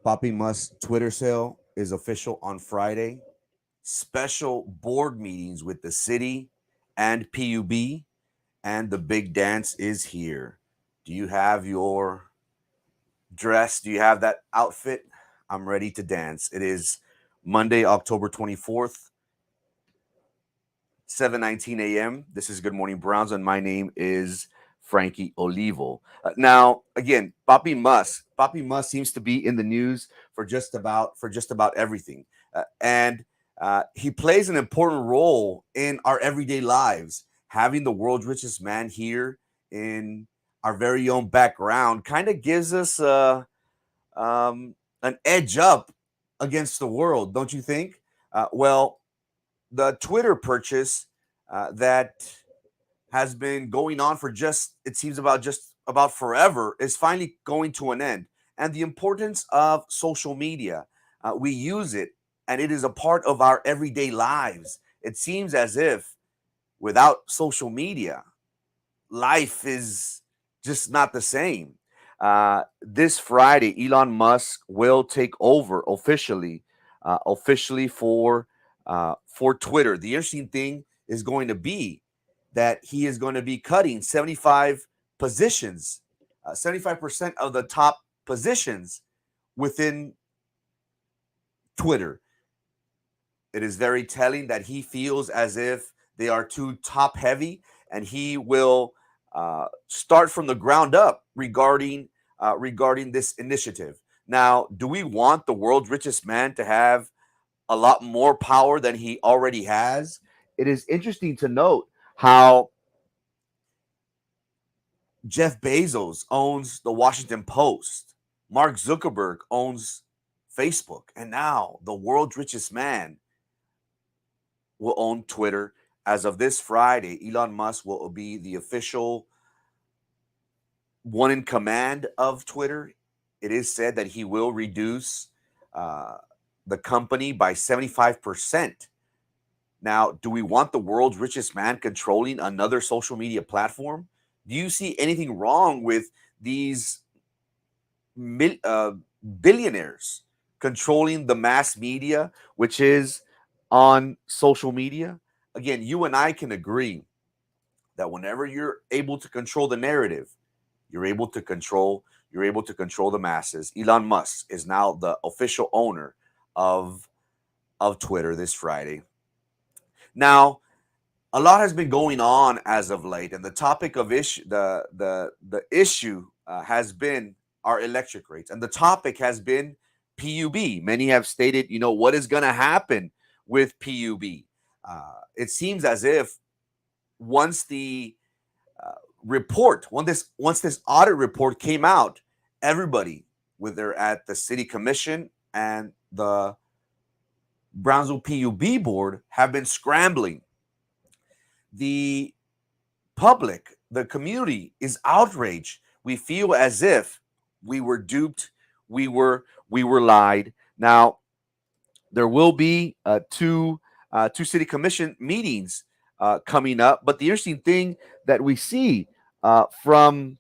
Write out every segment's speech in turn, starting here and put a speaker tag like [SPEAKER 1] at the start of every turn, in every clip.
[SPEAKER 1] Poppy Must Twitter sale is official on Friday. Special board meetings with the city and PUB, and the big dance is here. Do you have your dress? Do you have that outfit? I'm ready to dance. It is Monday, October 24th, 7:19 a.m. This is Good Morning Browns, and my name is Frankie Olivo. Now, again, Papi Must seems to be in the news for just about everything, and he plays an important role in our everyday lives. Having the world's richest man here in our very own background kind of gives us an edge up against the world, don't you think? Well, the Twitter purchase that has been going on for just about forever is finally going to an end. And the importance of social media, we use it, and it is a part of our everyday lives. It seems as if without social media, life is just not the same. This Friday, Elon Musk will take over officially for Twitter. The interesting thing is going to be that he is going to be cutting 75 positions, 75% of the top positions within Twitter. It is very telling that he feels as if they are too top heavy, and he will start from the ground up regarding this initiative. Now, do we want the world's richest man to have a lot more power than he already has? It is interesting to note how Jeff Bezos owns the Washington Post, Mark Zuckerberg owns Facebook, and now the world's richest man will own Twitter. As of this Friday, Elon Musk will be the official one in command of Twitter. It is said that he will reduce uh, the company by 75%. Now, do we want the world's richest man controlling another social media platform? Do you see anything wrong with these mil- uh, billionaires controlling the mass media, which is on social media? Again, you and I can agree that whenever you're able to control the narrative, you're able to control you're able to control the masses. Elon Musk is now the official owner of Twitter this Friday. Now, a lot has been going on as of late, and the topic of issue has been our electric rates, and the topic has been PUB. Many have stated, what is going to happen with PUB. It seems as if once the once this audit report came out, everybody, whether at the city commission and the Brownsville PUB board, have been scrambling. The public, the community is outraged. We feel as if we were duped, we were lied. Now, there will be two city commission meetings coming up, but the interesting thing that we see from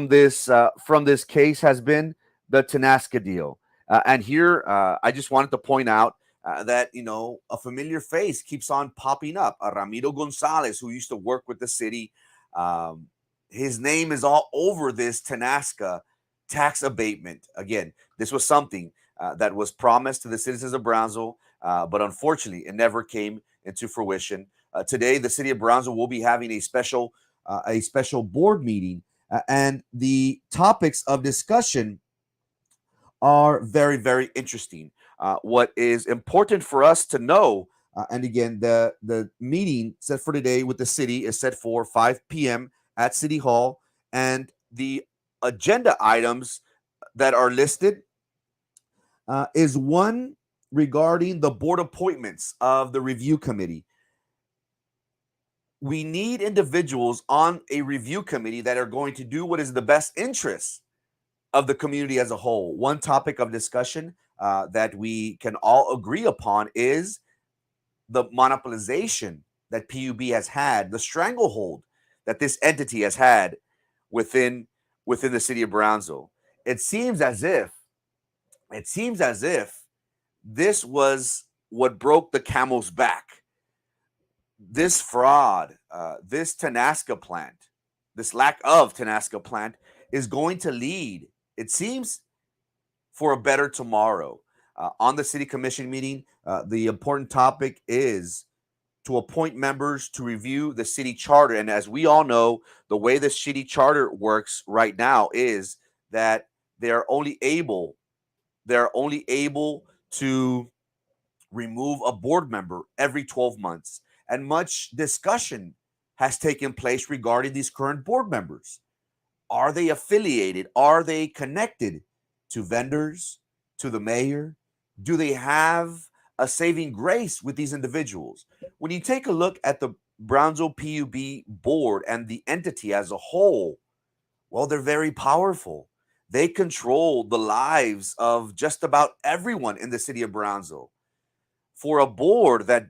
[SPEAKER 1] this case has been the Tanasca deal. And here, I just wanted to point out that a familiar face keeps on popping up. Ramiro Gonzalez, who used to work with the city, um, his name is all over this Tanasca tax abatement. Again, this was something that was promised to the citizens of Brownsville, but unfortunately, it never came into fruition. Today, the city of Brownsville will be having a special board meeting, and the topics of discussion are very, very interesting. What is important for us to know, and again, the meeting set for today with the city is set for 5 p.m. at City Hall, and the agenda items that are listed is one regarding the board appointments of the review committee. We need individuals on a review committee that are going to do what is the best interest of the community as a whole. One topic of discussion that we can all agree upon is the monopolization that PUB has had, the stranglehold that this entity has had within the city of Brownsville. It seems as if It seems as if this was what broke the camel's back. This fraud, this Tenasca plant, this lack of Tenasca plant is going to lead, it seems, for a better tomorrow. On the city commission meeting, the important topic is to appoint members to review the city charter. And as we all know, the way the city charter works right now is that they're only able to remove a board member every 12 months. And much discussion has taken place regarding these current board members. Are they affiliated? Are they connected to vendors, to the mayor? Do they have a saving grace with these individuals? When you take a look at the Brownsville PUB board and the entity as a whole, well, they're very powerful. They control the lives of just about everyone in the city of Brownsville. For a board that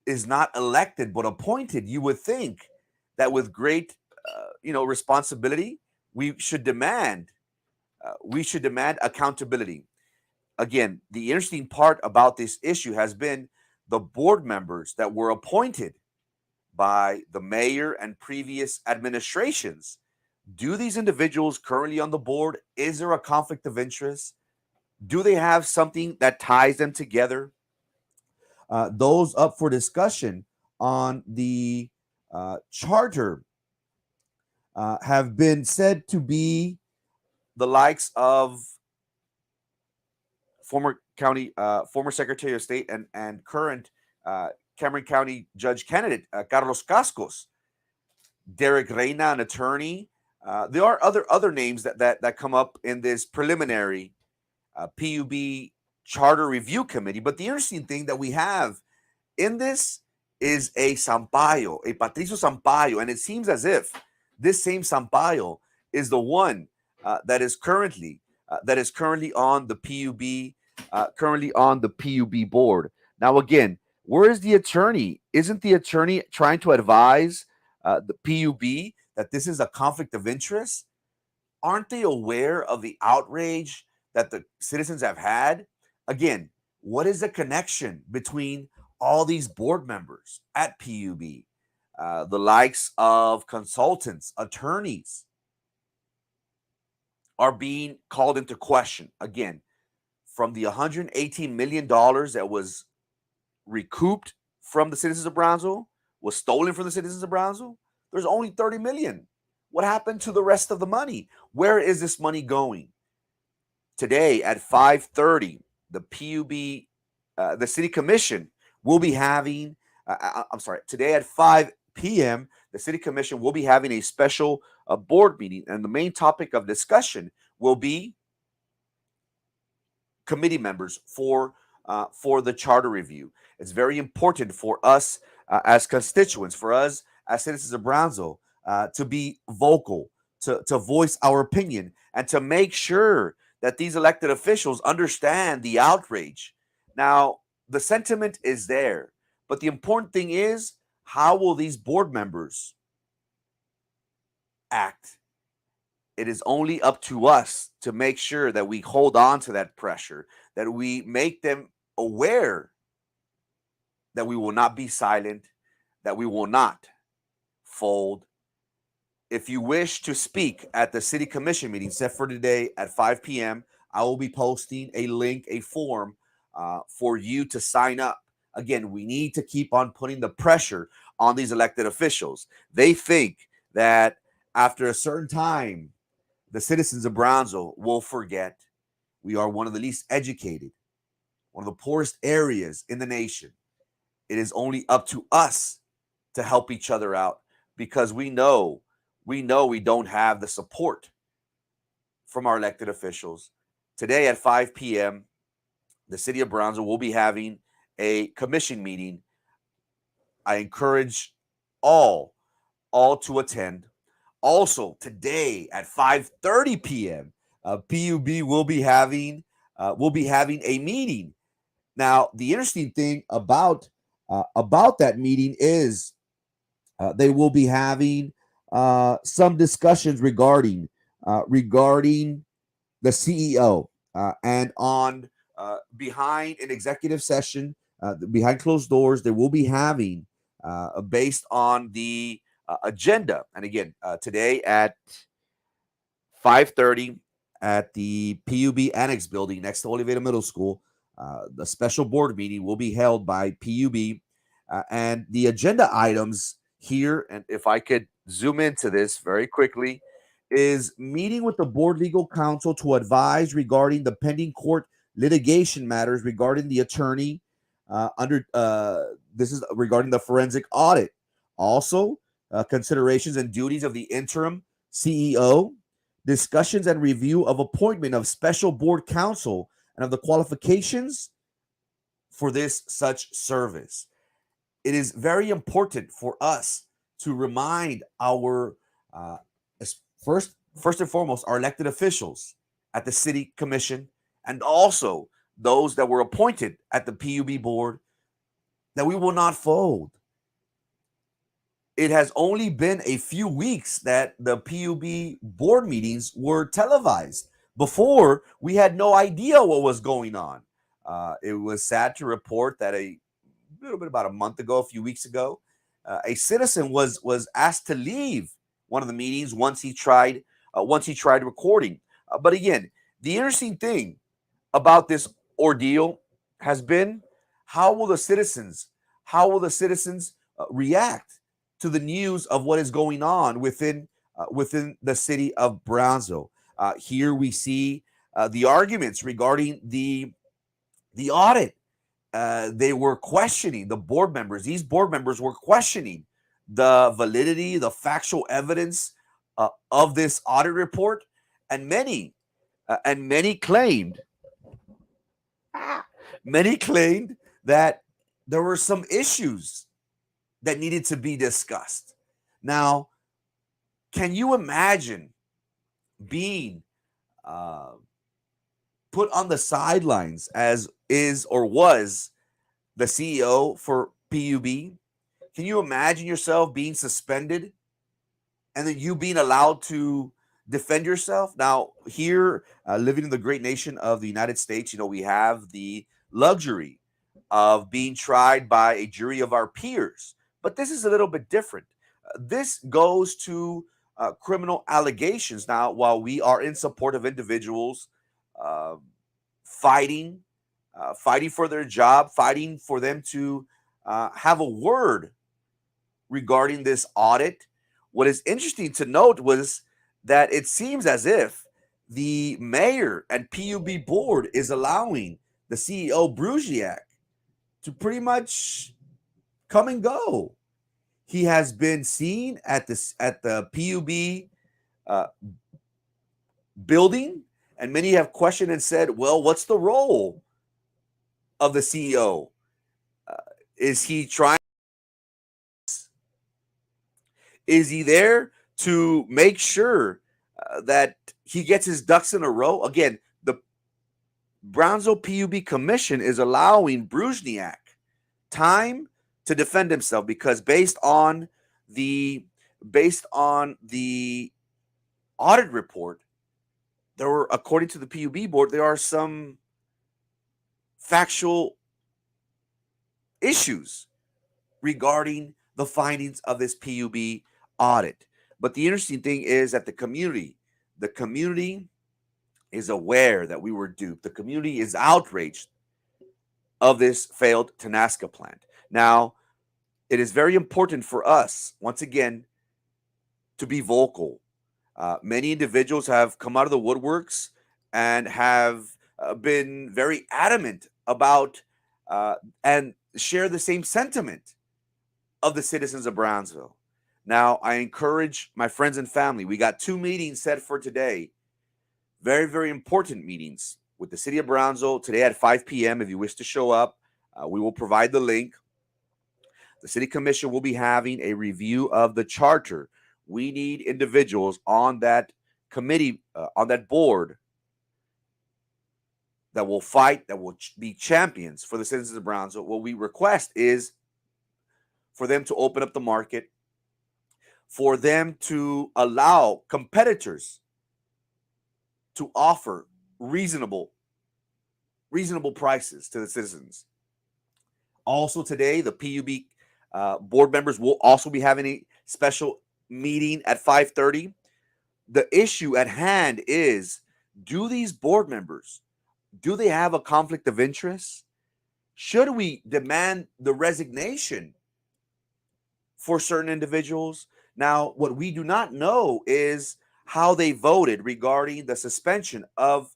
[SPEAKER 1] is not elected but appointed, you would think that with great responsibility, we should demand accountability. Again, the interesting part about this issue has been the board members that were appointed by the mayor and previous administrations. Do these individuals currently on the board, is there a conflict of interest? Do they have something that ties them together? Those up for discussion on the charter have been said to be the likes of former Secretary of State and current Cameron County Judge candidate Carlos Cascos, Derek Reina, an attorney. There are other names that come up in this preliminary PUB Charter Review Committee. But the interesting thing that we have in this is a Sampaio, a Patricio Sampaio, and it seems as if this same Sampaio is the one that is currently on the PUB board. Now, again, where is the attorney? Isn't the attorney trying to advise the PUB that this is a conflict of interest? Aren't they aware of the outrage that the citizens have had? Again, what is the connection between all these board members at PUB? The likes of consultants, attorneys are being called into question. Again, from the $118 million that was recouped from the citizens of Brownsville, was stolen from the citizens of Brownsville, there's only $30 million. What happened to the rest of the money? Where is this money going? Today at 5:30, the PUB, the City Commission will be having, today at 5 p.m., the City Commission will be having a special board meeting, and the main topic of discussion will be committee members for the charter review. It's very important for us as constituents, for us as citizens of Brownsville, to be vocal, to voice our opinion, and to make sure that these elected officials understand the outrage. Now, the sentiment is there, but the important thing is, how will these board members act? It is only up to us to make sure that we hold on to that pressure, that we make them aware that we will not be silent, that we will not fold. If you wish to speak at the City Commission meeting set for today at 5 p.m., I will be posting a link, a form for you to sign up. Again, we need to keep on putting the pressure on these elected officials. They think that after a certain time, the citizens of Brownsville will forget. We are one of the least educated, one of the poorest areas in the nation. It is only up to us to help each other out, because we know we don't have the support from our elected officials. Today at 5 p.m., the city of Brownsville will be having a commission meeting. I encourage all to attend. Also, today at 5:30 p.m., PUB will be having a meeting. Now, the interesting thing about that meeting is they will be having some discussions regarding the CEO. and on behind an executive session, behind closed doors, they will be having based on the agenda. And again, today at 5:30 at the PUB Annex building next to Oliveira Middle School, the special board meeting will be held by PUB. And the agenda items here, and if I could zoom into this very quickly, is meeting with the board legal counsel to advise regarding the pending court litigation matters regarding the attorney this is regarding the forensic audit. Also, considerations and duties of the interim CEO, discussions and review of appointment of special board counsel and of the qualifications for this such service. It is very important for us to remind our first and foremost our elected officials at the city commission and also those that were appointed at the PUB board that we will not fold. It has only been a few weeks that the PUB board meetings were televised. Before, we had no idea what was going on. It was sad to report that a little bit about a month ago, a few weeks ago, a citizen was asked to leave one of the meetings once he tried recording. But again, the interesting thing about this ordeal has been how will the citizens react to the news of what is going on within the city of Brownsville. Here we see the arguments regarding the audit. They were questioning the board members. These board members were questioning the validity, the factual evidence of this audit report, and many claimed that there were some issues that needed to be discussed. Now, can you imagine being put on the sidelines as is or was the CEO for PUB? Can you imagine yourself being suspended and then you being allowed to defend yourself? Now, here, living in the great nation of the United States, we have the luxury of being tried by a jury of our peers. But this is a little bit different. This goes to criminal allegations. Now, while we are in support of individuals fighting for their job, fighting for them to have a word regarding this audit, what is interesting to note was that it seems as if the mayor and PUB board is allowing the CEO Bruziak to pretty much come and go. He has been seen at the PUB building, and many have questioned and said, well, what's the role of the CEO? Is he trying? Is he there to make sure that he gets his ducks in a row? Again, the Brownsville PUB Commission is allowing Bruziak time to defend himself because based on the audit report, there were, according to the PUB board, there are some factual issues regarding the findings of this PUB audit. But the interesting thing is that the community is aware that we were duped. The community is outraged of this failed Tenaska plant. Now, it is very important for us, once again, to be vocal. Many individuals have come out of the woodworks and have been very adamant about and share the same sentiment of the citizens of Brownsville. Now, I encourage my friends and family. We got 2 meetings set for today. Very, very important meetings with the city of Brownsville today at 5 p.m. If you wish to show up, we will provide the link. The city commission will be having a review of the charter. We need individuals on that committee, on that board, that will fight, that will be champions for the citizens of Brownsville. What we request is for them to open up the market, for them to allow competitors to offer reasonable reasonable prices to the citizens. Also today, the PUB board members will also be having a special meeting at 5:30. The issue at hand is, do these board members, do they have a conflict of interest? Should we demand the resignation for certain individuals? Now, what we do not know is how they voted regarding the suspension of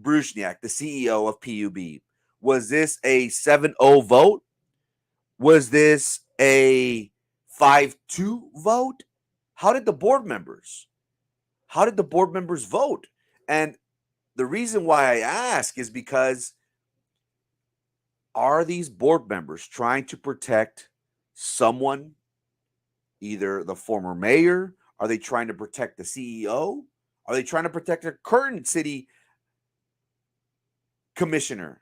[SPEAKER 1] Bruzniak, the CEO of PUB. Was this a 7-0 vote? Was this a 5-2 vote? How did the board members? How did the board members vote? And the reason why I ask is because, are these board members trying to protect someone, either the former mayor? Are they trying to protect the CEO? Are they trying to protect a current city commissioner?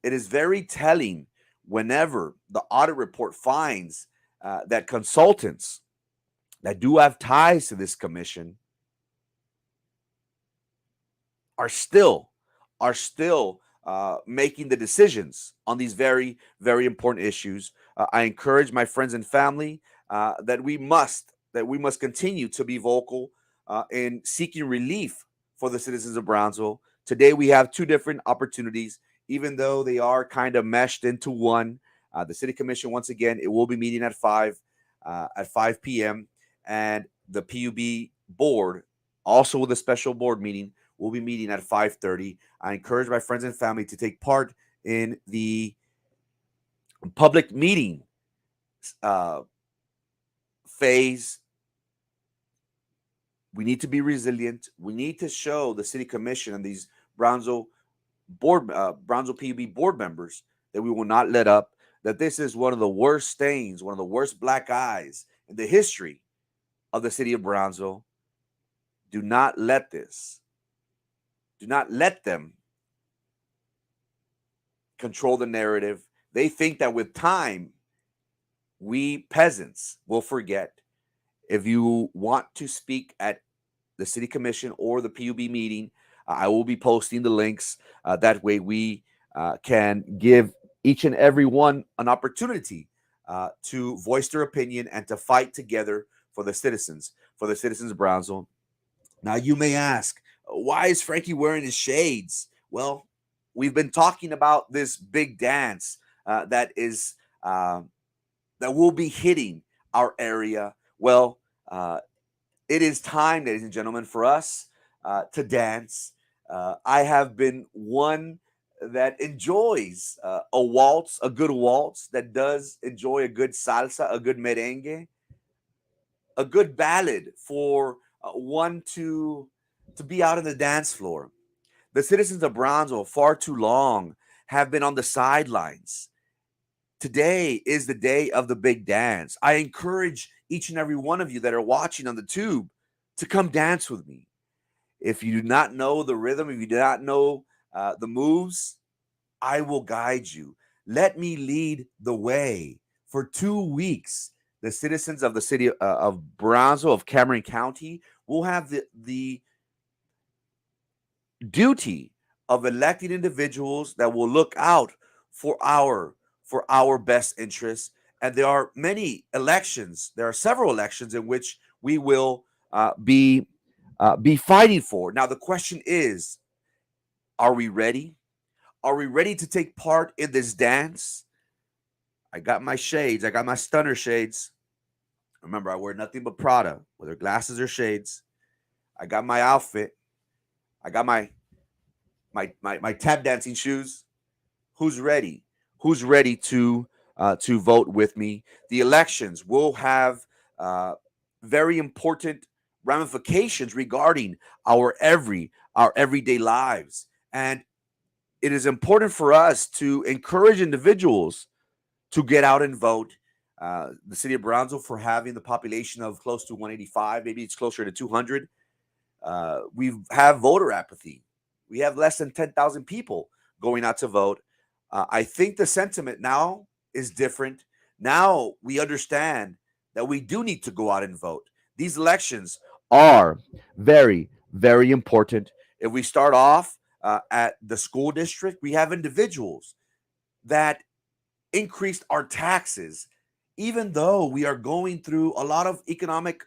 [SPEAKER 1] It is very telling whenever the audit report finds that consultants that do have ties to this commission are still making the decisions on these very, very important issues. I encourage my friends and family that we must continue to be vocal in seeking relief for the citizens of Brownsville. Today we have two different opportunities, even though they are kind of meshed into one. The City Commission, once again, it will be meeting at 5 p.m. and the PUB board, also with a special board meeting, will be meeting at 5:30. I encourage my friends and family to take part in the public meeting phase. We need to be resilient. We need to show the City Commission and these Brownsville PUB board members that we will not let up, that this is one of the worst stains, one of the worst black eyes in the history of the city of Brownsville. Do not let this. Do not let them control the narrative. They think that with time, we peasants will forget. If you want to speak at the City Commission or the PUB meeting, I will be posting the links. That way we can give each and every one an opportunity to voice their opinion and to fight together for the citizens of Brownsville. Now, you may ask, why is Frankie wearing his shades? Well, we've been talking about this big dance that will be hitting our area. Well, it is time, ladies and gentlemen, for us to dance. I have been one that enjoys a good waltz, that does enjoy a good salsa, a good merengue, a good ballad for one to be out on the dance floor. The citizens of Brownsville, far too long, have been on the sidelines. Today is the day of the big dance. I encourage each and every one of you that are watching on the tube to come dance with me. If you do not know the rhythm, if you do not know the moves, I will guide you. Let me lead the way. For 2 weeks, the citizens of the city of Brownsville, of Cameron County, will have the duty of electing individuals that will look out for our best interests. And there are many elections. There are several elections in which we will be fighting for. Now, the question is, are we ready? Are we ready to take part in this dance? I got my shades. I got my stunner shades. Remember, I wear nothing but Prada, whether glasses or shades. I got my outfit. I got my tap dancing shoes. Who's ready? Who's ready to vote with me? The elections will have very important ramifications regarding our everyday lives, and it is important for us to encourage individuals to get out and vote. The city of Brownsville, for having the population of close to 185, maybe it's closer to 200, we have voter apathy. We have less than 10,000 people going out to vote. I think the sentiment now is different. Now we understand that we do need to go out and vote. These elections are very, very important. If we start off at the school district. We have individuals that increased our taxes, even though we are going through a lot of economic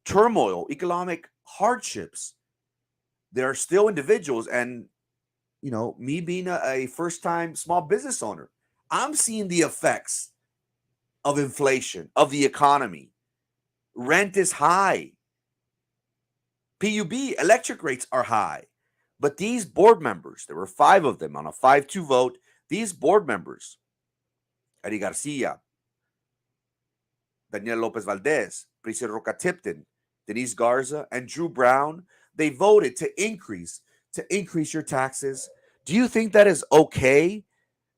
[SPEAKER 1] turmoil, economic hardships. There are still individuals, and me being a first-time small business owner, I'm seeing the effects of inflation, of the economy. Rent is high. PUB electric rates are high. But these board members, there were 5 of them on a 5-2 vote, these board members, Eddie Garcia, Daniel Lopez Valdez, Priscilla Roca Tipton, Denise Garza, and Drew Brown, they voted to increase your taxes. Do you think that is okay?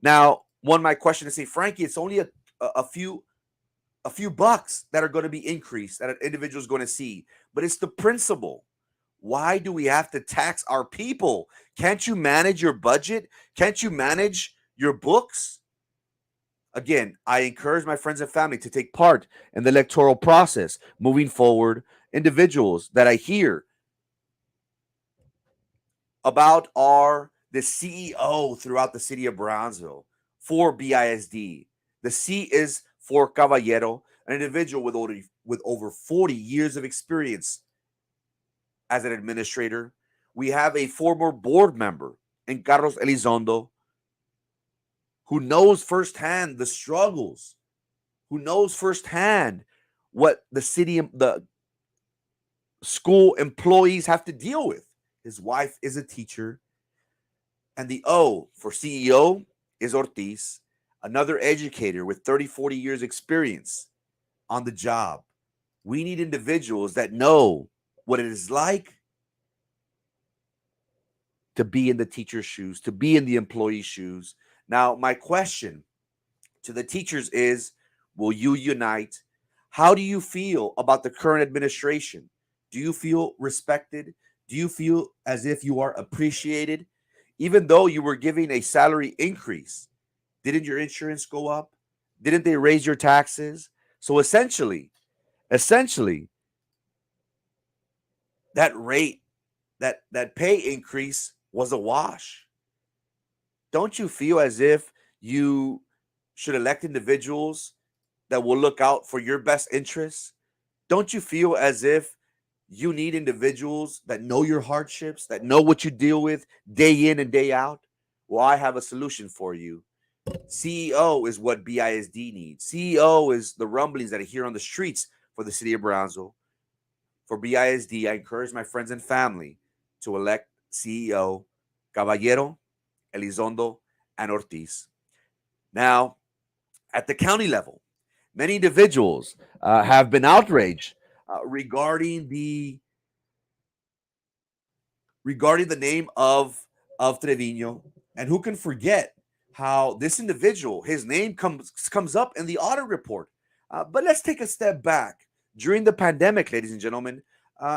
[SPEAKER 1] Now, one might question and say, Frankie, it's only a few bucks that are going to be increased that an individual is going to see, but it's the principle. Why do we have to tax our people? Can't you manage your budget? Can't you manage your books? Again, I encourage my friends and family to take part in the electoral process moving forward. Individuals that I hear about are the CEO throughout the city of Brownsville for BISD. The C is for Caballero, an individual with over 40 years of experience as an administrator. We have a former board member in Carlos Elizondo who knows firsthand the struggles, who knows firsthand what the school employees have to deal with. His wife is a teacher. And the O for CEO is Ortiz, another educator with 30, 40 years experience on the job. We need individuals that know what it is like to be in the teacher's shoes, to be in the employee's shoes. Now, my question to the teachers is, will you unite? How do you feel about the current administration? Do you feel respected? Do you feel as if you are appreciated? Even though you were giving a salary increase, didn't your insurance go up? Didn't they raise your taxes? So essentially, that rate, that pay increase was a wash. Don't you feel as if you should elect individuals that will look out for your best interests? Don't you feel as if you need individuals that know your hardships, that know what you deal with day in and day out? Well, I have a solution for you. CEO is what BISD needs. CEO is the rumblings that I hear on the streets for the city of Brownsville. For BISD, I encourage my friends and family to elect CEO Caballero, Elizondo, and Ortiz. Now, at the county level, many individuals have been outraged regarding the name of Trevino, and who can forget how this individual, his name comes up in the audit report. But let's take a step back. During the pandemic, ladies and gentlemen,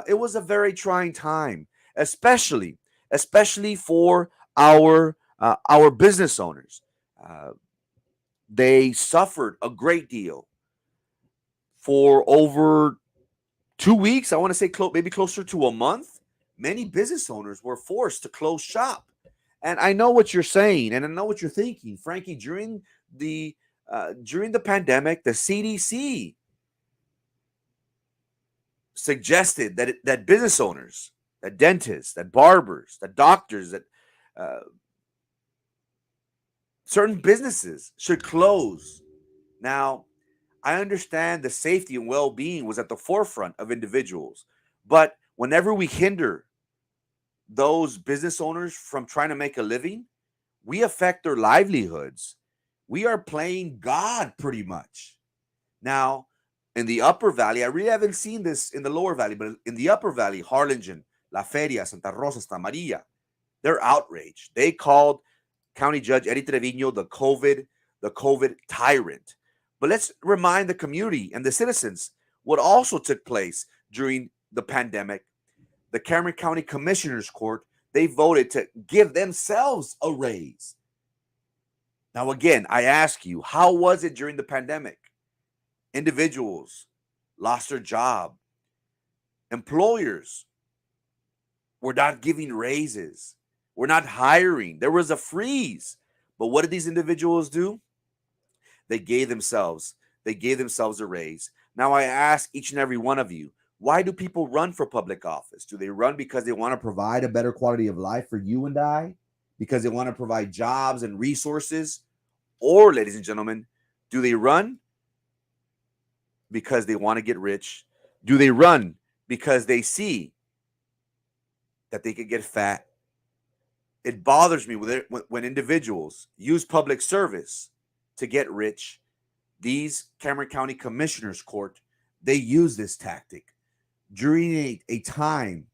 [SPEAKER 1] it was a very trying time, especially for our business owners. They suffered a great deal for over 2 weeks. I want to say maybe closer to a month. Many business owners were forced to close shop. And I know what you're saying, and I know what you're thinking, Frankie. During the pandemic, the CDC suggested that business owners, that dentists, that barbers, that doctors, that certain businesses should close. Now, I understand the safety and well-being was at the forefront of individuals, but whenever we hinder those business owners from trying to make a living, we affect their livelihoods. We are playing God pretty much. Now, in the Upper Valley, I really haven't seen this in the Lower Valley, but in the Upper Valley, Harlingen, La Feria, Santa Rosa, Santa Maria, they're outraged. They called County Judge Eddie Trevino the COVID tyrant. But let's remind the community and the citizens what also took place during the pandemic. The Cameron County Commissioners Court, they voted to give themselves a raise. Now, again, I ask you, how was it during the pandemic? Individuals lost their job. Employers were not giving raises. We're not hiring. There was a freeze. But what did these individuals do? They gave themselves. They gave themselves a raise. Now I ask each and every one of you, why do people run for public office? Do they run because they want to provide a better quality of life for you and I? Because they want to provide jobs and resources? Or, ladies and gentlemen, do they run because they want to get rich? Do they run because they see that they could get fat? It bothers me when individuals use public service to get rich. These Cameron County Commissioners Court, they use this tactic during a time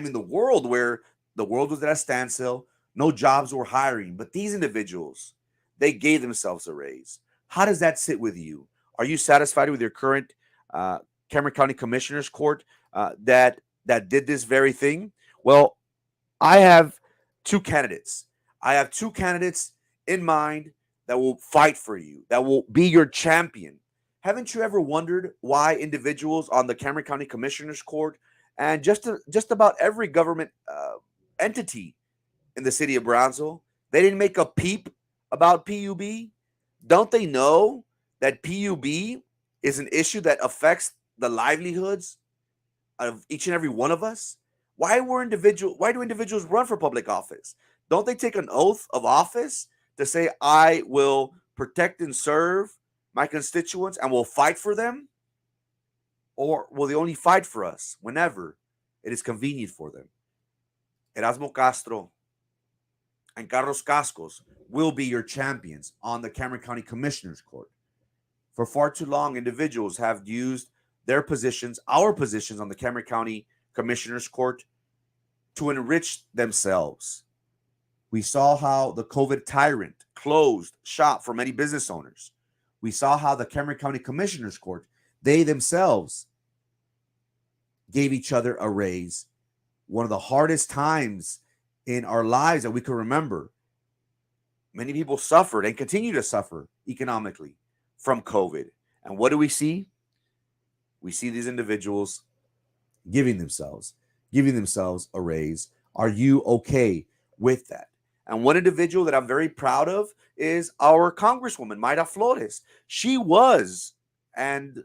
[SPEAKER 1] in the world where the world was at a standstill, no jobs were hiring. But these individuals, they gave themselves a raise. How does that sit with you? Are you satisfied with your current Cameron County Commissioners Court that did this very thing? Well, I have two candidates. I have two candidates in mind that will fight for you, that will be your champion. Haven't you ever wondered why individuals on the Cameron County Commissioners Court and just about every government entity in the city of Brownsville, they didn't make a peep about PUB? Don't they know that PUB is an issue that affects the livelihoods of each and every one of us? Why do individuals run for public office? Don't they take an oath of office to say, I will protect and serve my constituents and will fight for them? Or will they only fight for us whenever it is convenient for them? Erasmo Castro and Carlos Cascos will be your champions on the Cameron County Commissioners Court. For far too long, individuals have used their positions, our positions on the Cameron County Commissioners Court, to enrich themselves. We saw how the COVID tyrant closed shop for many business owners. We saw how the Cameron County Commissioners Court, they themselves gave each other a raise. One of the hardest times in our lives that we can remember. Many people suffered and continue to suffer economically from COVID. And what do we see? We see these individuals giving themselves a raise. Are you okay with that? And one individual that I'm very proud of is our Congresswoman, Mayra Flores. She was, and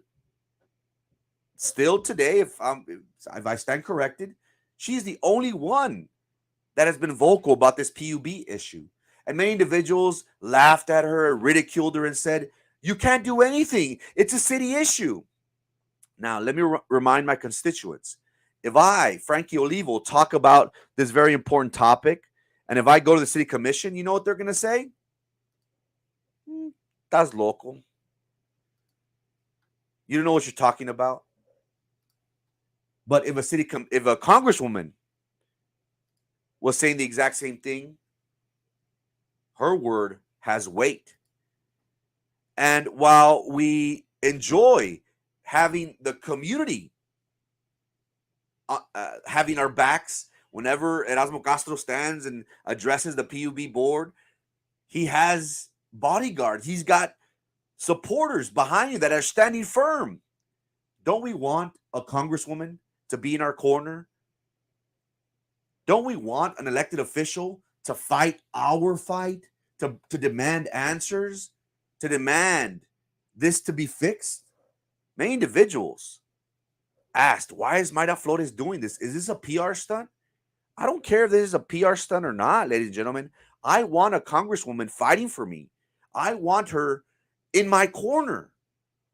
[SPEAKER 1] still today, if I stand corrected, she's the only one that has been vocal about this PUB issue. And many individuals laughed at her, ridiculed her, and said, you can't do anything. It's a city issue. Now, let me remind my constituents, if I, Frankie Olivo, talk about this very important topic, and if I go to the city commission, you know what they're going to say? That's local. You don't know what you're talking about. But if a congresswoman was saying the exact same thing, her word has weight. And while we enjoy having the community having our backs whenever Erasmo Castro stands and addresses the PUB board, he has bodyguards. He's got supporters behind him that are standing firm. Don't we want a congresswoman to be in our corner? Don't we want an elected official to fight our fight, to demand answers, to demand this to be fixed? Many individuals asked, why is Mayra Flores doing this? Is this a PR stunt? I don't care if this is a PR stunt or not, ladies and gentlemen. I want a congresswoman fighting for me. I want her in my corner.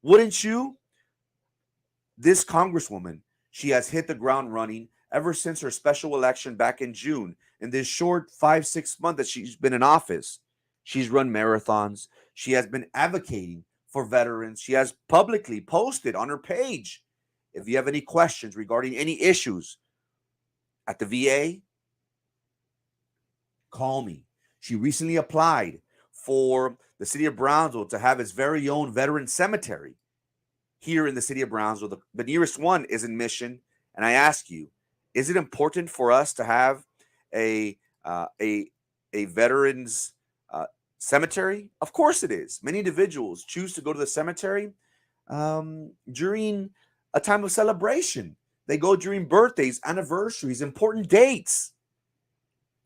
[SPEAKER 1] Wouldn't you? This congresswoman, she has hit the ground running ever since her special election back in June. In this short 5-6 months that she's been in office, she's run marathons. She has been advocating for veterans. She has publicly posted on her page, if you have any questions regarding any issues at the VA, call me. She recently applied for the city of Brownsville to have its very own veteran cemetery here in the city of Brownsville. The nearest one is in Mission. And I ask you, is it important for us to have a veterans cemetery? Of course it is. Many individuals choose to go to the cemetery during a time of celebration. They go during birthdays, anniversaries, important dates,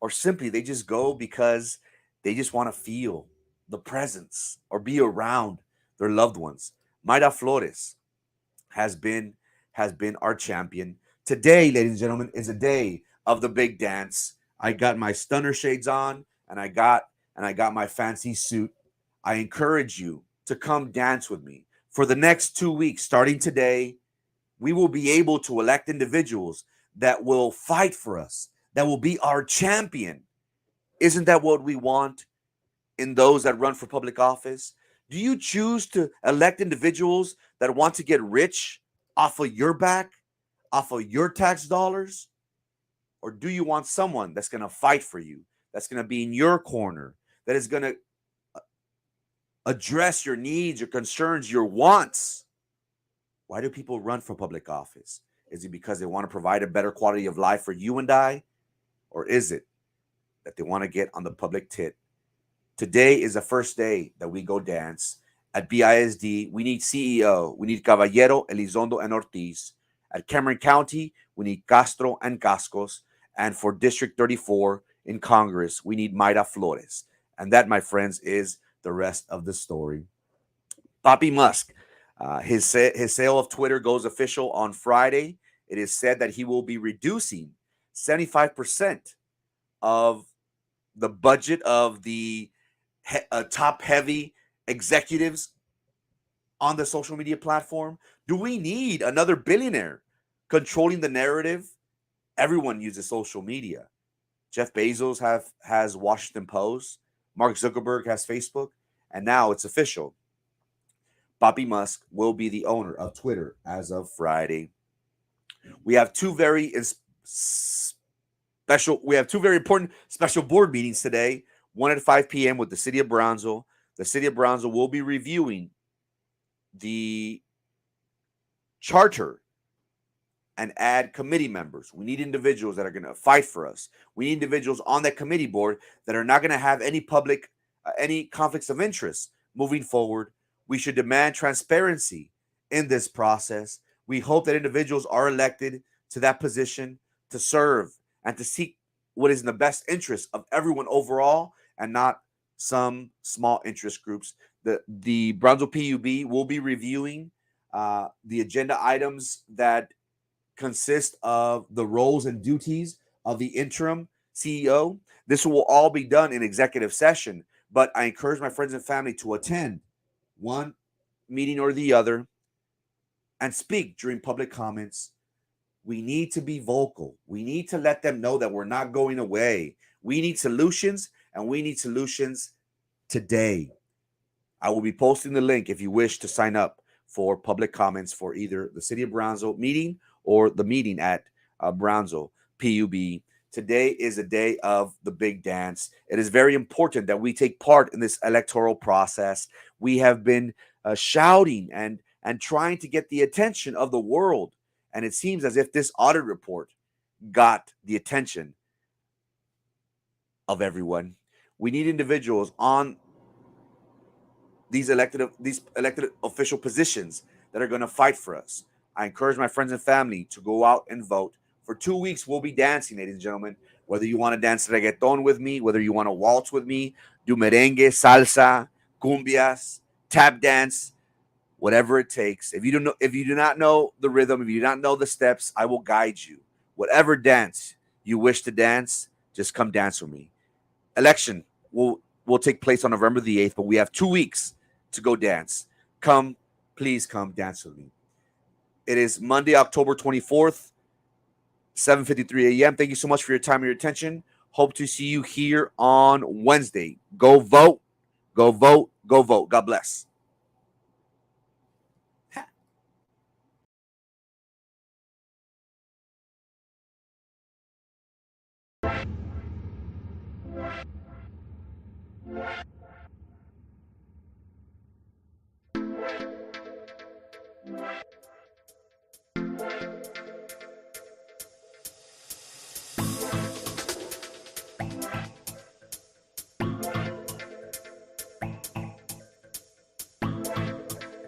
[SPEAKER 1] or simply they just go because they just want to feel the presence or be around their loved ones. Mayra Flores has been has been our champion. Today, ladies and gentlemen, is a day of the big dance. I got my stunner shades on and I got my fancy suit. I encourage you to come dance with me. For the next 2 weeks starting today, we will be able to elect individuals that will fight for us, that will be our champion. Isn't that what we want in those that run for public office? Do you choose to elect individuals that want to get rich off of your back, off of your tax dollars? Or do you want someone that's going to fight for you, that's going to be in your corner, that is going to address your needs, your concerns, your wants? Why do people run for public office? Is it because they want to provide a better quality of life for you and I? Or is it that they want to get on the public tit? Today is the first day that we go dance. At BISD, we need CEO. We need Caballero, Elizondo, and Ortiz. At Cameron County, we need Castro and Cascos. And for District 34 in Congress, we need Mayra Flores. And that, my friends, is the rest of the story. Papi Musk, his sale of Twitter goes official on Friday. It is said that he will be reducing 75% of the budget of the top heavy executives on the social media platform. Do we need another billionaire controlling the narrative? Everyone uses social media. Jeff Bezos has Washington Post. Mark Zuckerberg has Facebook. And now it's official. Papi Musk will be the owner of Twitter as of Friday. We have two very important special board meetings today. One at 5 p.m. with the city of Brownsville. The city of Brownsville will be reviewing the charter and add committee members. We need individuals that are going to fight for us. We need individuals on that committee board that are not going to have any any conflicts of interest moving forward. We should demand transparency in this process. We hope that individuals are elected to that position to serve and to seek what is in the best interest of everyone overall and not some small interest groups. The Brownsville PUB will be reviewing the agenda items that consist of the roles and duties of the interim CEO. This will all be done in executive session, but I encourage my friends and family to attend one meeting or the other and speak during public comments. We need to be vocal. We need to let them know that we're not going away. We need solutions, and we need solutions today. I will be posting the link if you wish to sign up for public comments for either the City of Brownsville meeting or the meeting at Brownsville PUB. Today is a day of the big dance. It is very important that we take part in this electoral process. We have been shouting and trying to get the attention of the world. And it seems as if this audit report got the attention of everyone. We need individuals on these elected official positions that are going to fight for us. I encourage my friends and family to go out and vote. For 2 weeks, we'll be dancing, ladies and gentlemen. Whether you want to dance reggaeton with me, whether you want to waltz with me, do merengue, salsa, cumbias, tap dance, whatever it takes. If you do not know the rhythm, if you do not know the steps, I will guide you. Whatever dance you wish to dance, just come dance with me. Election will take place on November the 8th, but we have 2 weeks to go dance. Please come dance with me. It is Monday, October 24th, 7:53 a.m. Thank you so much for your time and your attention. Hope to see you here on Wednesday. Go vote, go vote, go vote. God bless.